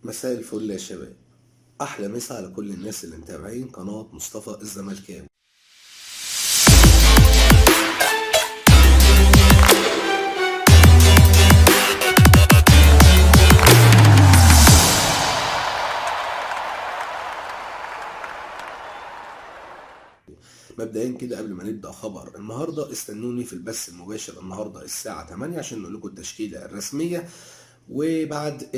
مساء الفل يا شباب. احلى مسا على كل الناس اللي متابعين قناة مصطفى الزملكاوي. مبدئيا كده قبل ما نبدأ خبر النهارده، استنوني في البث المباشر النهارده الساعة 8 عشان نقول لكم التشكيلة الرسمية. وبعد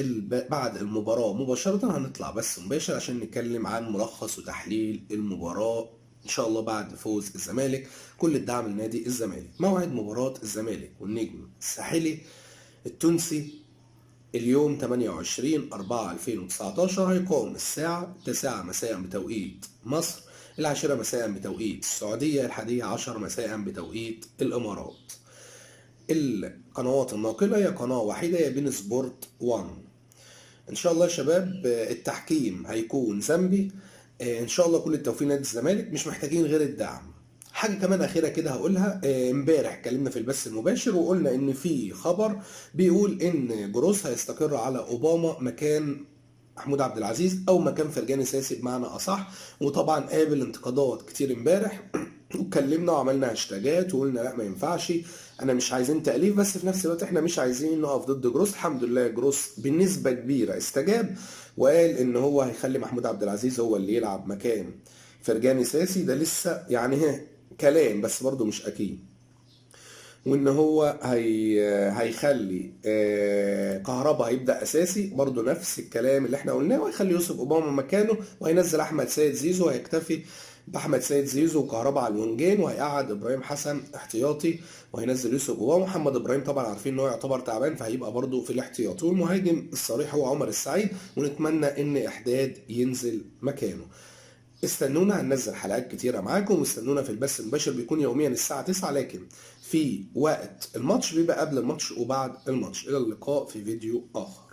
بعد المباراة مباشرة هنطلع بث مباشر عشان نتكلم عن ملخص وتحليل المباراة ان شاء الله بعد فوز الزمالك. كل الدعم لنادي الزمالك. موعد مباراة الزمالك والنجم الساحلي التونسي اليوم 28/4/2019 هيقام الساعة 9 مساء بتوقيت مصر، 10 مساء بتوقيت السعودية، 11 مساء بتوقيت الإمارات. القنوات الناقلة هي قناة واحدة، هي بين سبورت 1. إن شاء الله يا شباب التحكيم هيكون زامبي. إن شاء الله كل التوفيق لنادي الزمالك، مش محتاجين غير الدعم. حاجة كمان أخيرة كده هقولها. امبارح اتكلمنا في البث المباشر وقلنا إن في خبر بيقول إن جروس هيستقر على أوباما مكان محمود عبد العزيز أو مكان فرجاني ساسي بمعنى أصح. وطبعا قابل انتقادات كتير امبارح واتكلمنا وعملنا هاشتاجات وقلنا لا ما ينفعش، انا مش عايزين تأليف، بس في نفس الوقت احنا مش عايزين نقف ضد جروس. الحمد لله جروس بنسبة كبيرة استجاب وقال ان هو هيخلي محمود عبد العزيز هو اللي يلعب مكان فرجاني ساسي. ده لسه يعني كلام بس برضه مش اكيد. وان هو هيخلي كهربا هيبدا اساسي برضه نفس الكلام اللي احنا قلناه، وهيخلي يوسف اوباما مكانه، وهينزل احمد سيد زيزو، وهيكتفي باحمد سيد زيزو وكهربا على الوينجين، وهيقعد ابراهيم حسن احتياطي، وهينزل يوسف اوباما. محمد ابراهيم طبعا عارفين ان هو يعتبر تعبان فهيبقى برضه في الاحتياط، والمهاجم الصريح هو عمر السعيد، ونتمنى ان احداد ينزل مكانه. استنونا، هننزل حلقات كتيرة معاكم، واستنونا في البث المباشر بيكون يوميا الساعة 9، لكن في وقت الماتش بيبقى قبل الماتش وبعد الماتش. إلى اللقاء في فيديو آخر.